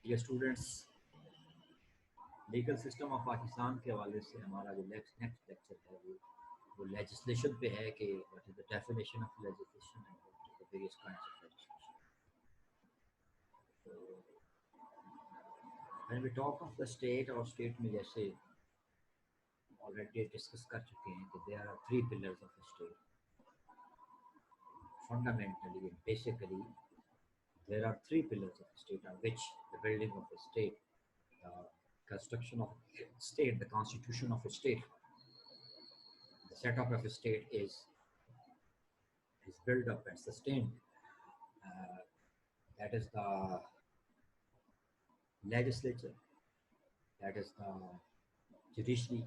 ये students, legal system of Pakistan के हवाले से हमारा जो नेक्स्ट लेक्चर है वो लेजिस्लेशन पे है कि what is the definition of legislation and what is the various kinds of legislation. When we talk of the state, और स्टेट में जैसे ऑलरेडी डिस्कस कर चुके हैं कि there are three pillars of a state. Fundamentally and basically, there are three pillars of a state on which the building of a state, the construction of a state, the constitution of a state, the setup of a state is built up and sustained. That is the legislature, that is the judiciary,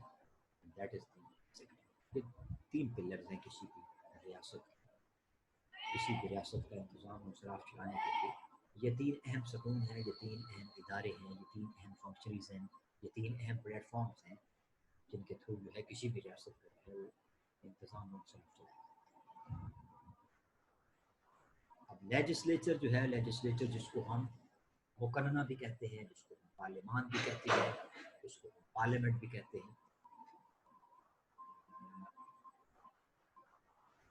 and that is the executive. ये तीन pillars हैं किसी भी रियासत का इंतजाम और सराफ चलाने के लिए. ये तीन अहम सतून हैं, ये तीन अहम इदारे हैं, ये तीन अहम फंक्शनरीज हैं, ये तीन अहम प्लेटफॉर्म्स हैं जिनके थ्रू जो है किसी भी रियासत का जो है इंतजाम और सराफ चलाए. अब लेजिस्लेचर जो है, लेजिस्लेचर जिसको हम मुकन्ना भी कहते हैं, जिसको हम पार्लियामान भी कहते हैं, जिसको हम पार्लियामेंट भी कहते हैं.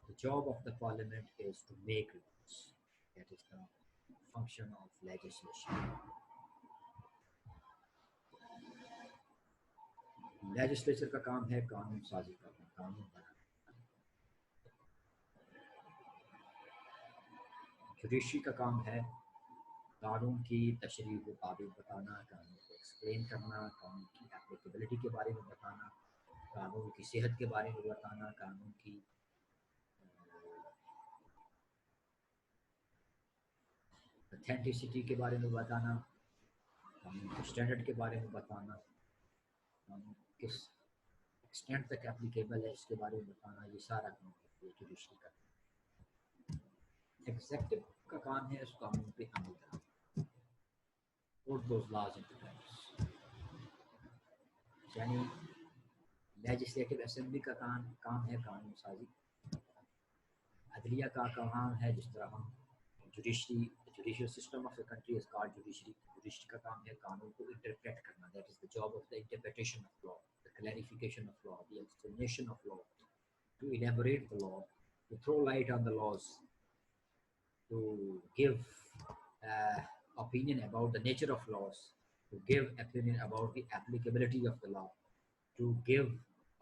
The job of the parliament is to make laws. That is the function of legislation. Legislature का काम है कानून साजी करना, कानून बनाना. जुडिशरी का काम है कानून की तशरीह को काबिल बताना, कानून को एक्सप्लेन करना, कानून की एप्लीकेबिलिटी के बारे में बताना, कानून की सेहत के बारे में बताना, कानून की ऑथेंटिसिटी के बारे में बताना, कानून के स्टैंडर्ड के बारे में बताना, कानून किस एक्सटेंट तक एप्लीकेबल है इसके बारे में बताना. ये सारा काम है जुडिशरी का. एग्जीक्यूटिव का काम है उस कानून पे अमल करना, put those laws into practice. यानी लेजिस्लेटिव असेंबली का काम है कानून साजी. अदलिया का काम है, जिस तरह हम judicial system of the country is called judiciary. Judiciary का काम है कानून को इंटरप्रेट करना. That is the job of the interpretation of law, the clarification of law, the explanation of law, to elaborate the law, to throw light on the laws, to give opinion about the nature of laws, to give opinion about the applicability of the law, to give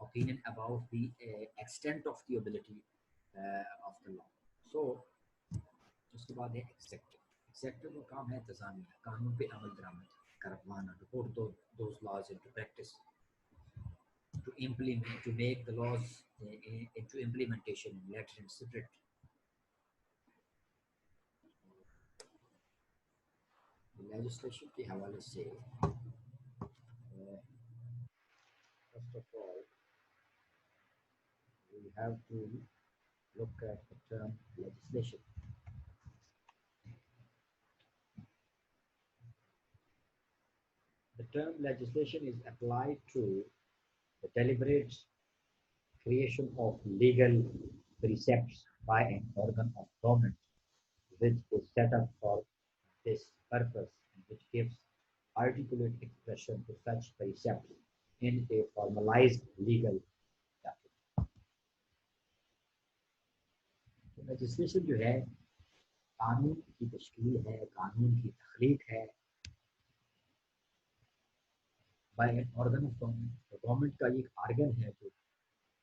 opinion about the extent of the ability of the law. So, उसके बाद है executive. Executive का काम है इंतजामिया, कानून पे अमल दरामद करवाना, to put those laws into practice, to implement, to make the laws into implementation in letter and spirit. Legislation के हवाले से first of all we have to look at the term legislation. The term legislation is applied to the deliberate creation of legal precepts by an organ of government which is set up for this purpose and which gives articulate expression to such precepts in a formalized legal document. Legislation जो है कानून की तश्कील है, कानून की तख्लीक है by an organ of government. तो गवर्नमेंट का एक ऑर्गन है जो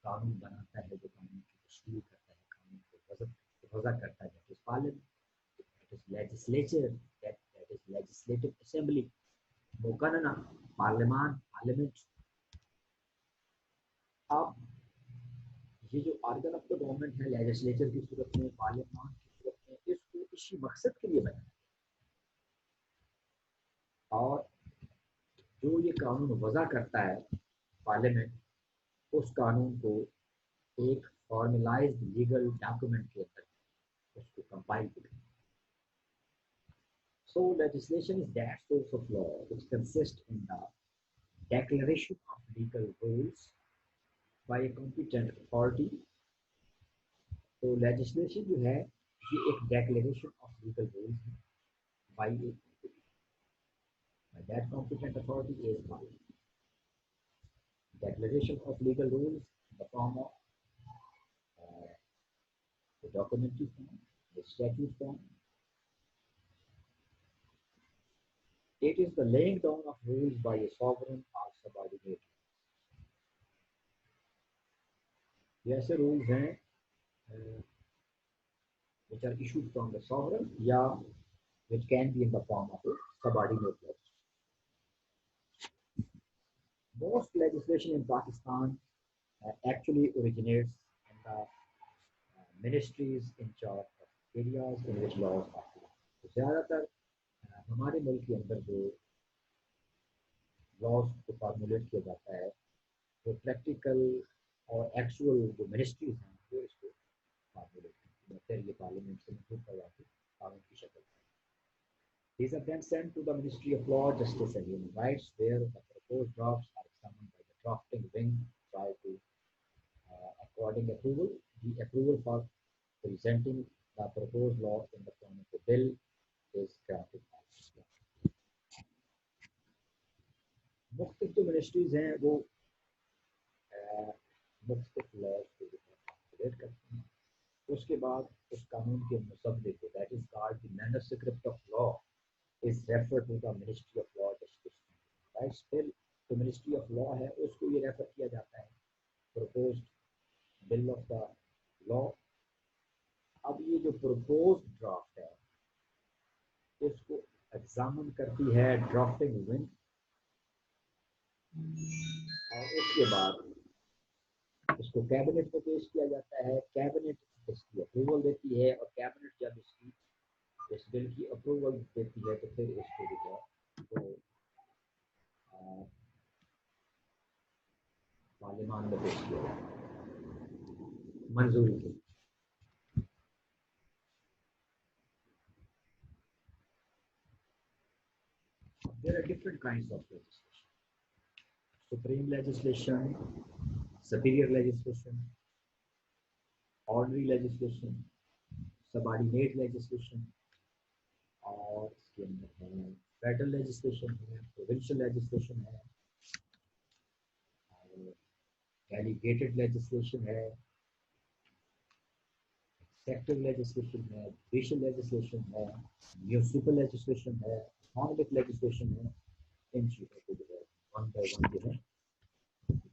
कानून बनाता है, जो कानून की तश्कील करता है, कानून को वज़ा करता है. That is parliament, that is legislature, that is legislative assembly, मुकन्ना पार्लियामान, पार्लियामेंट. अब ये जो ऑर्गन ऑफ द गवर्नमेंट है लेजिस्लेचर की सूरत में, पार्लियामान की सूरत में, इसको इसी मकसद के लिए बनाया और जो ये कानून वज़ा करता है पार्लियामेंट, उस कानून को एक फॉर्मलाइज्ड लीगल डॉक्यूमेंट के अंदर उसको कंपाइल करता है. So legislation is that source of law which consists in the declaration of legal rules by a competent authority. तो legislation जो है ये एक declaration of legal rules है by that competent authority is by declaration of legal rules in the form of uh, the documentary form, the statute form. It is the laying down of rules by a sovereign or subordinate. ये ऐसे rules हैं which are issued from the sovereign या which can be in the form of a subordinate law. Most legislation in Pakistan actually originates in the ministries in charge of areas in which laws are passed. तो ज़्यादातर हमारे मुल्क के अंदर जो laws को formulate किया जाता है वो प्रैक्टिकल और एक्चुअल जो मिनिस्ट्रीज हैं वो इसको फॉर्मुलेट करती हैं, फिर ये पार्लियामेंट से मंजूर करवा के कानून की शक्ल में। These are then sent to the Ministry of Law, Justice and Human Rights, where the proposed drafts are examined by the drafting wing prior to according approval. The approval for presenting the proposed law in the form of a bill is granted by the मुख्तलिफ जो ministries हैं वो मुख्तलिफ laws को formulate करती हैं, उसके बाद उस कानून के मुसव्वदे को, that is called the manuscript of law, is referred to the Ministry of Law, Justice and Rights. फिर जो मिनिस्ट्री ऑफ लॉ है उसको ये रेफर किया जाता है proposed bill of the law. अब ये जो प्रपोज्ड ड्राफ्ट है इसको एग्जामिन करती है ड्राफ्टिंग विंग और उसके बाद इसको कैबिनेट में पेश किया जाता है। कैबिनेट इसकी अप्रूवल देती है और कैबिनेट जब इसकी इस बिल की अप्रूवल देती है तो फिर इसको जो है तो पार्लियामान में पेश किया जाता है मंजूरी के। There are different kinds of legislation: supreme legislation, superior legislation, ordinary legislation, subordinate legislation, और इसके अंदर है फेडरल लेजिस्लेशन है, प्रोविंशियल लेजिस्लेशन है, डेलीगेटेड लेजिस्लेशन है, एक्सेक्टिव लेजिस्लेशन है, जुडिशियल लेजिस्लेशन है, म्यूनिसिपल लेजिस्लेशन है, इकोनॉमिक लेजिस्लेशन है। इन चीज़ों को जो है वन बाय वन जो है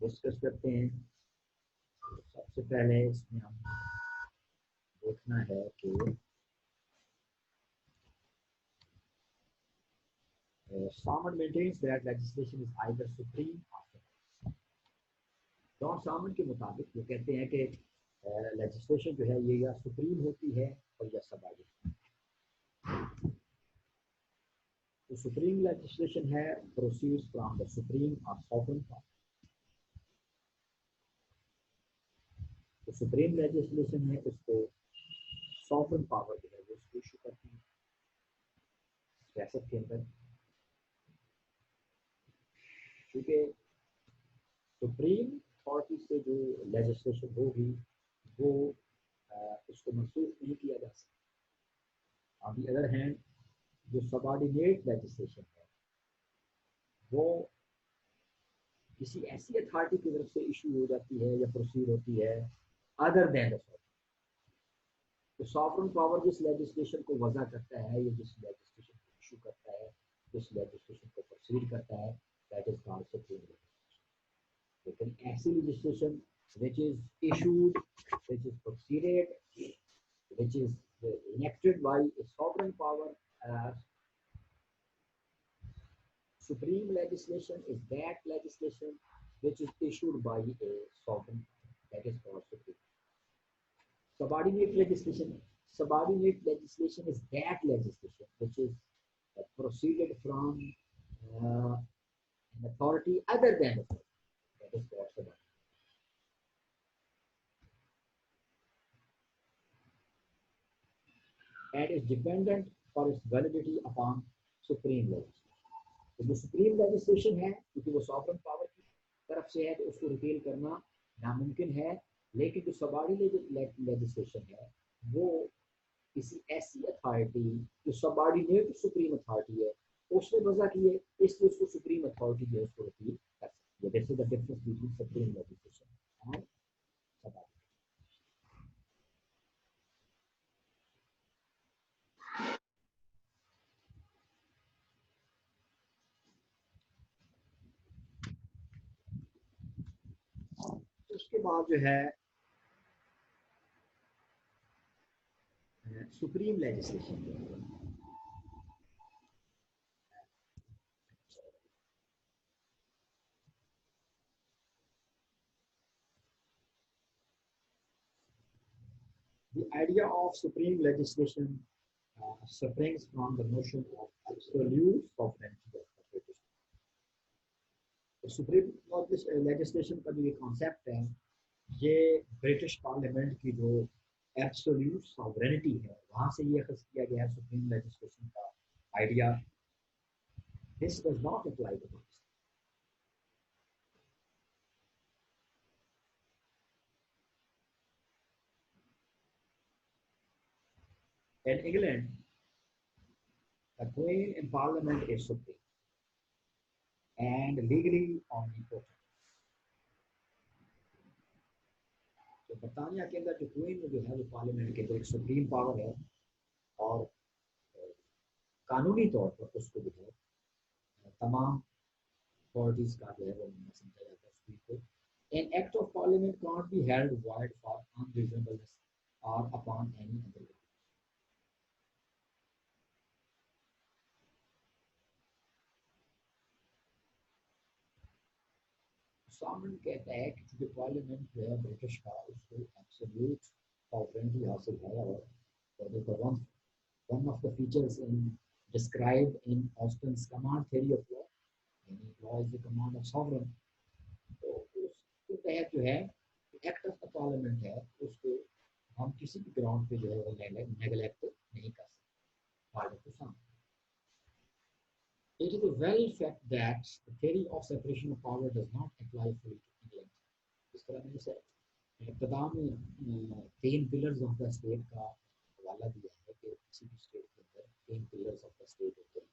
डिस्कस करते हैं। सबसे पहले इसमें हम देखना है कि Salmon maintains that legislation is either supreme or subordinate. John Salmond के मुताबिक वो कहते हैं कि लेजिस्लेशन जो है ये या सुप्रीम होती है और या सबऑर्डिनेट। तो सुप्रीम लेजिस्लेशन है प्रोसीड्स फ्रॉम द सुप्रीम और सॉवरेन पावर। तो सुप्रीम लेजिस्लेशन है इसको सॉवरेन पावर जो है वो इसको इशू करती है सियासत के अंदर, क्योंकि सुप्रीम अथॉरिटी से जो लेजिस्लेशन होगी वो उसको मनसूख नहीं किया जा सकता। ऑन दी अदर हैंड जो सबऑर्डिनेट लेजिस्लेशन है वो किसी ऐसी अथॉरिटी की तरफ से इशू हो जाती है या प्रोसीड होती है अदर देन द सॉवरेन। तो सॉवरेन पावर जिस लेजिस्लेशन को वज़ा करता है या जिस लेजिस्लेशन को इशू करता है, जिस लेजिस्लेशन को प्रोसीड करता है, that is called supreme legislation. लेकिन ऐसी legislation which is issued, which is proceeded, which is enacted by a sovereign power as supreme legislation is that legislation which is issued by a sovereign, that is called supreme. Subordinate legislation is that legislation which is proceeded from an authority other than the sovereign. That is called subordinate. And is dependent for its validity upon supreme legislation. तो जो supreme legislation है क्योंकि वो sovereign power की तरफ से है तो उसको रिपील करना नामुमकिन है, लेकिन जो सबऑर्डिनेट लेजिस्लेशन है वो किसी ऐसी अथॉरिटी जो सबऑर्डिनेट टू सुप्रीम अथॉरिटी है, उसने वजह की है, इसलिए उसको सुप्रीम अथॉरिटी जो है उसको रिपील कर सकती है। This is the difference between supreme legislation and subordinate. उसके बाद जो है supreme legislation. The idea of supreme legislation springs from the notion of absolute sovereignty of the British. तो सुप्रीम लेजिस्लेशन का जो ये कॉन्सेप्ट है, ये ब्रिटिश पार्लियामेंट की जो एब्सोल्यूट सॉवरेनिटी है, वहां से ये अखज़ किया गया है सुप्रीम लेजिस्लेशन का idea. This does not apply to Pakistan. In England, the Queen in Parliament is supreme and legally omnipotent. तो बरतानिया के अंदर जो क्वीन जो है वो पार्लियामेंट के अंदर एक सुप्रीम पावर है और कानूनी तौर पर उसको जो है तमाम अथॉरिटीज का जो है वो समझा जाता है स्पीच को। An act of parliament can't be held void for unreasonableness or upon any other ground. सामन कहता है कि चूंकि पार्लियामेंट जो है ब्रिटिश का उसको एब्सोल्यूट सॉवरेनिटी हासिल है और one of the features in described in Austin's command theory of law, यानी law is the command of sovereign। तो उसके तहत जो है एक्ट ऑफ द पार्लियामेंट है, उसको हम किसी भी ग्राउंड पे जो है वो नेगलेक्ट नहीं कर सकते पार्लियामेंट को सामने। It is a well fact that the theory of separation of power does not apply fully to England. इस तरह मैंने से इब्तदा में तीन पिलर्स ऑफ द स्टेट का हवाला दिया है कि किसी भी स्टेट के अंदर तीन पिलर्स ऑफ द स्टेट होते हैं।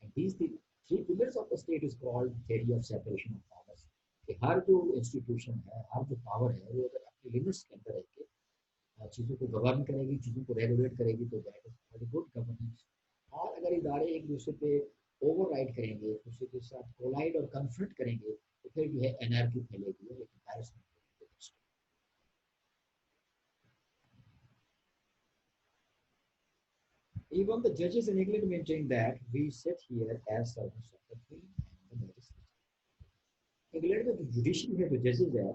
And these three pillars of the state is called theory of separation of powers। कि हर जो इंस्टीट्यूशन है, हर जो पावर है, वो अगर अपनी लिमिट्स के अंदर रह के चीज़ों को गवर्न करेगी, चीज़ों को रेगुलेट करेगी, तो दैट इज गुड गवर्नेंस। और अगर इदारे एक दूसरे पे ओवरराइड करेंगे, एक दूसरे के साथ कोलाइड और कन्फ्लिक्ट करेंगे, तो फिर जो है एनार्की फैलेगी और एक एम्बैरेसमेंट होगी। Even the judges in England maintain that we sit here as servants of the Queen and the legislature। England में जो जुडिशरी है, जो जजेस है,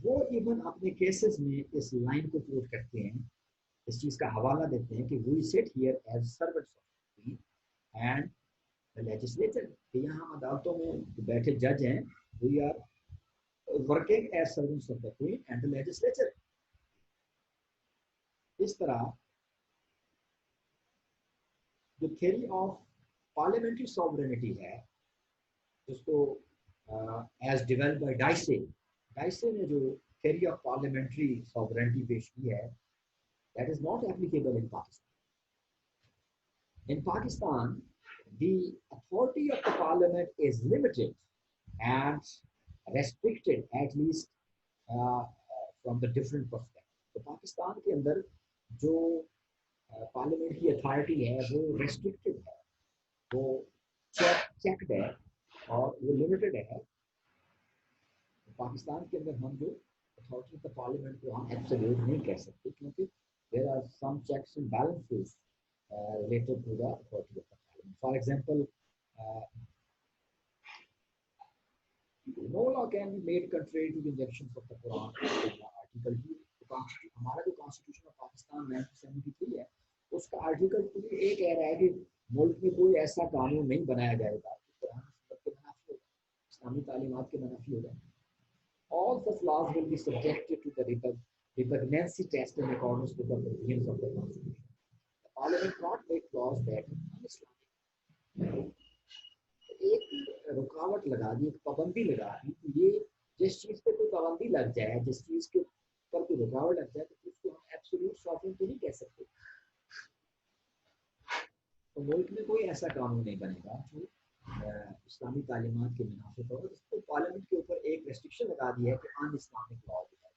वो इवन अपने केसेस में इस लाइन को कोट करते हैं, इस चीज का हवाला देते हैं कि we sit here as servants of the queen and the legislature. कि यहाँ हम अदालतों में जो बैठे जज हैं, we are working as servants of the queen and the legislature. इस तरह जो थ्योरी ऑफ पार्लियामेंट्री सॉवरेनिटी है, जिसको एज डेवलप्ड बाय डाइसे ने जो थ्योरी ऑफ पार्लियामेंट्री सॉवरेनिटी पेश की है, that is not applicable in Pakistan. In Pakistan, the authority of the parliament is limited and restricted, at least from the different perspectives. तो पाकिस्तान के अंदर जो पार्लियामेंट की अथॉरिटी है वो रेस्ट्रिक्टेड है, वो चेक्ड है और वो लिमिटेड है। पाकिस्तान के अंदर हम जो अथॉरिटी ऑफ द पार्लियामेंट को हम एब्सोल्यूट नहीं कह सकते, क्योंकि there are some checks and balances related to the authority of the parliament. For example, no law can be made contrary to the injunctions of the Quran article 2। हमारा जो constitution of Pakistan 1973 है, उसका article 2 ये कह रहा है कि मुल्क में कोई ऐसा कानून नहीं बनाया जाएगा जो कुरान के मुनाफी होगा, इस्लामी तालीमात के मुनाफी होगा। All such laws will be subjected to the repugnancy test in accordance with the provisions of the Constitution. The Parliament cannot make laws that are un-Islamic। एक रुकावट लगा दी, एक पाबंदी लगा दी, तो ये जिस चीज पे कोई पाबंदी लग जाए, जिस चीज के ऊपर कोई रुकावट लग जाए, तो उसको हम एब्सोल्यूट सॉवरेन तो नहीं कह सकते। तो मुल्क में कोई ऐसा कानून नहीं बनेगा जो इस्लामी तालीमात के मुनाफिक हो, जिसको पार्लियामेंट के ऊपर एक रेस्ट्रिक्शन लगा दी है कि अन इस्लामिक लॉ जो है।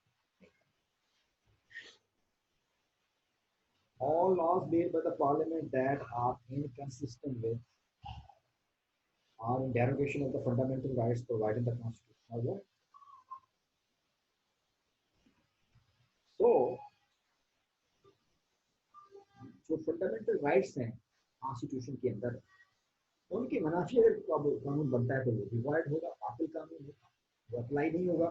All laws made by the parliament that are inconsistent with or in derogation of the fundamental rights provided in the constitution are void. So, जो फंडामेंटल राइट्स हैं कॉन्स्टिट्यूशन के अंदर, उनके मुनाफी अगर कानून बनता है तो वो डिवाइड होगा, बातिल कानून होगा, वो अप्लाई नहीं होगा।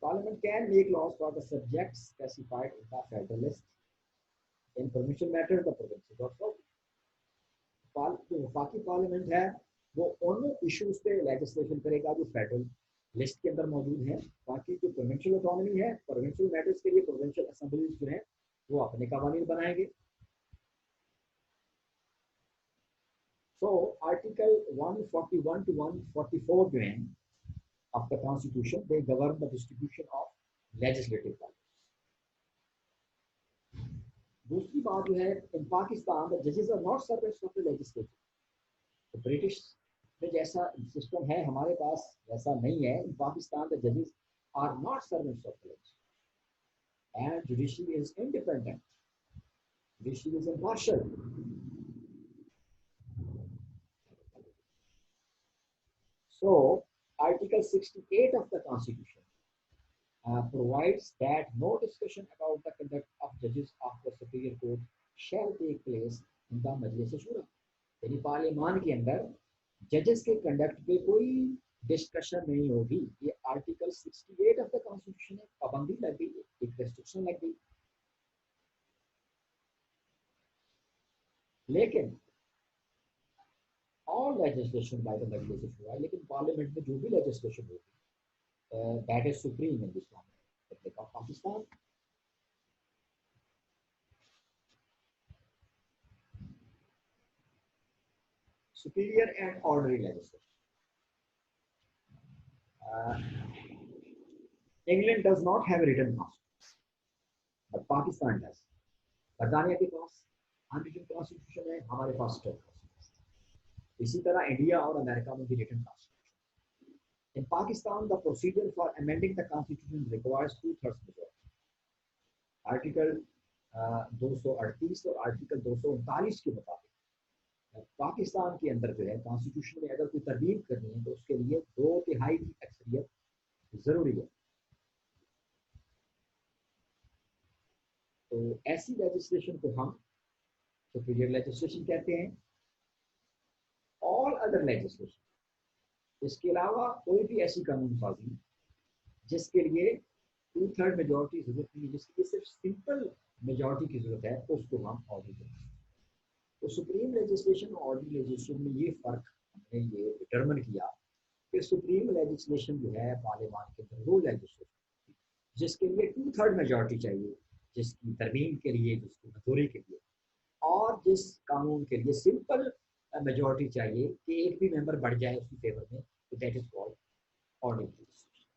Parliament can make laws for the subjects specified in the Federal List. In provincial matters, the provinces are so. जो वफाकी पार्लियामेंट है वो उन इश्यूज पे लेजिस्लेशन करेगा जो फेडरल लिस्ट के अंदर मौजूद है। बाकी जो प्रोविंशियल ऑटोनॉमी है, प्रोविंशियल मैटर्स के लिए प्रोविंशियल असेंबलीज जो है वो अपने कानून बनाएंगे। सो आर्टिकल 141 to 144 जो है of the constitution, they govern the distribution of legislative powers. दूसरी बात जो है, इन पाकिस्तान द जजेस are not servants of the legislature. तो ब्रिटिश में जैसा सिस्टम है हमारे पास वैसा नहीं है। इन पाकिस्तान द जजेस are not servants of the legislature and judiciary is independent, judiciary is impartial. So article 68 of the constitution provides that no discussion about the conduct of judges of the superior court shall take place in the Majlis Shura. यानी पार्लियामान के अंदर जजेस के conduct पे कोई discussion नहीं होगी। ये आर्टिकल 68 ऑफ द कॉन्स्टिट्यूशन में पाबंदी लग गई, एक रेस्ट्रिक्शन लग गई। लेकिन ऑल लेजिस्लेशन बाय द मजलिस शूरा, लेकिन पार्लियामेंट में जो भी लेजिस्लेशन होगी that is supreme in Islamic Republic of Pakistan. Superior and ordinary legislation. England does not have a written constitution, but Pakistan does. बरतानिया के पास अनरिटन कॉन्स्टिट्यूशन है, हमारे पास स्टेट कॉन्स्टिट्यूशन। इसी तरह इंडिया और अमेरिका में भी written constitution. In Pakistan, the procedure for amending the constitution requires 2/3 majority. Article 238 और आर्टिकल 239 के मुताबिक पाकिस्तान के अंदर जो है कॉन्स्टिट्यूशन में अगर कोई तरमीम करनी है तो उसके लिए 2/3 की अक्सरियत जरूरी है। तो ऐसी लेजिस्लेशन को हम सुपीरियर लेजिस्लेशन कहते हैं। ऑल अदर लेजिस्लेशन, इसके अलावा कोई भी ऐसी कानून साजी जिसके लिए 2/3 मेजॉरिटी की जरूरत नहीं है, जिसके लिए सिर्फ सिंपल मेजॉरिटी की जरूरत है, तो उसको हम ऑर्डिनरी कहते हैं। तो सुप्रीम लेजिस्लेशन और ऑर्डिनरी लेजिस्लेशन में ये फर्क हमने ये डिटरमिन किया कि सुप्रीम लेजिस्लेशन जो है पार्लियामान के अंदर वो लेजिस्लेशन जिसके लिए 2/3 मेजॉरिटी चाहिए, जिसकी तरमीम के लिए, जिसकी मंजूरी के लिए, और जिस कानून के लिए सिंपल मेजॉरिटी चाहिए कि एक भी मेंबर बढ़ जाए उसकी फेवर में, तो that is called ordinary legislation.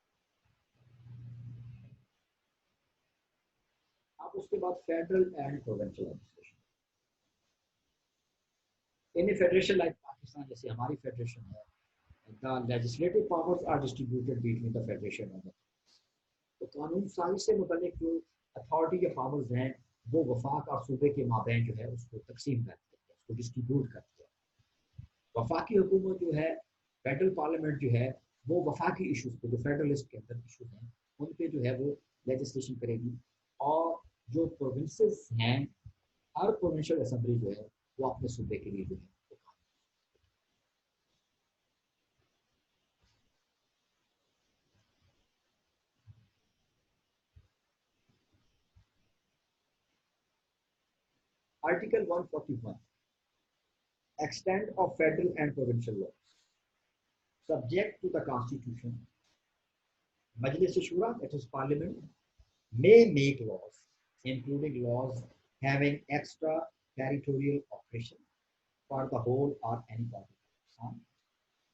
अब उसके बाद federal and provincial legislation. In a federation like Pakistan, जैसे हमारी फेडरेशन है, the legislative powers are distributed between the federation and the, तो कानून साजी से मुतालिक जो अथॉरिटी के पावर्स हैं वो वफाक और सूबे के माबैन जो है उसको तकसीम करती है, उसको डिस्ट्रीब्यूट करती है। वफाकी हुकूमत जो है, फेडरल पार्लियामेंट जो है, वो वफाकी इशूज़ पे, जो फेडरलिस्ट के अंदर इशूज़ हैं उन पे जो है वो लेजिस्लेशन करेगी। और जो प्रोविंसेस हैं, हर प्रोविंशियल असेंबली जो है वो अपने सूबे के लिए जो है वो काम। Article 141, extent of federal and provincial laws subject to the constitution. Majlis Shura, that is parliament, may make laws including laws having extra territorial operation for the whole or any part of Pakistan,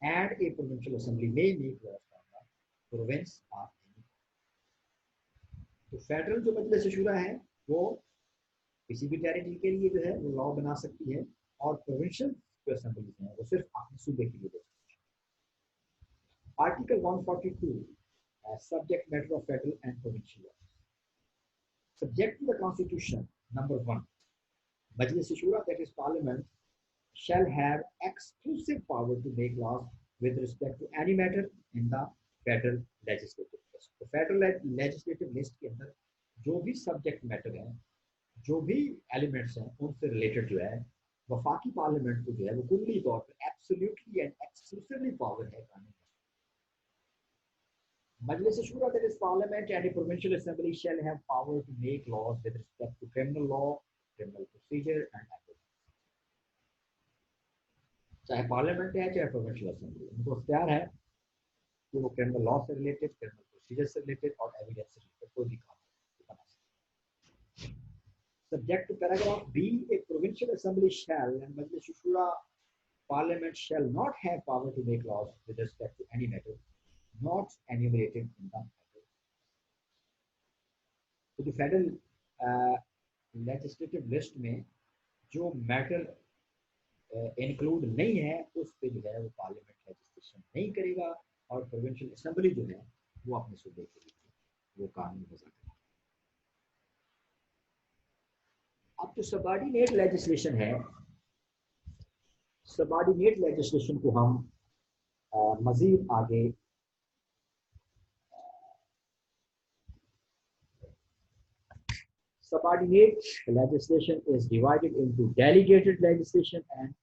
and a provincial assembly may make laws for the province or any. तो federal जो मजलिस शुरा है वो किसी भी territory के लिए जो है वो लॉ बना सकती है, और प्रोविंशियल जो असेंबलीज हैं वो सिर्फ अपने सूबे के लिए दे सकती है। Article 142 subject matter of federal and provincial law. Subject to the Constitution, number 1, Majlis Shura, that is Parliament, shall have exclusive power to make laws with respect to any matter in the Federal Legislative List. तो Federal Legislative List के अंदर जो भी subject matter है, जो भी elements हैं, उनसे related जो है, वफाकी पार्लियामेंट को जो है वो कुल्ली तौर पर absolutely and exclusively power है कानून। Majlis Shura, that is Parliament and a provincial assembly, shall have power to make laws with respect to criminal law, criminal procedure and ethics. चाहे पार्लियामेंट है चाहे प्रोविंशियल असेंबली, उनको अख्तियार है कि वो क्रिमिनल लॉ से रिलेटेड, क्रिमिनल प्रोसीजर से रिलेटेड और एविडेंस से रिलेटेड कोई भी कानून बना सकते हैं। Subject to paragraph B, a provincial assembly shall and Majlis Shura Parliament shall not have power to make laws with respect to any matter not enumerated in the federal. तो जो federal legislative list में जो matter include नहीं है उस पे जो है वो पार्लियामेंट लेजिस्लेशन नहीं करेगा, और प्रोविंशियल असेंबली जो है वो अपने सूबे के लिए वो कानून वज़ा करेगा। अब जो सबऑर्डिनेट लेजिस्लेशन है, सबऑर्डिनेट लेजिस्लेशन को हम मजीद आगे subordinate legislation is divided into delegated legislation and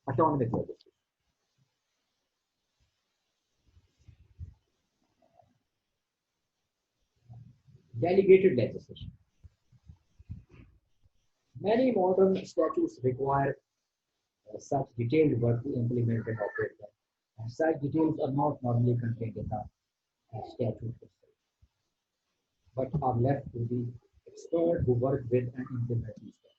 autonomous legislation. Delegated legislation. Many modern statutes require such detailed work to implement and operate them, and such details are not normally contained in the statute itself, but are left to the expert who work with and implement these statutes.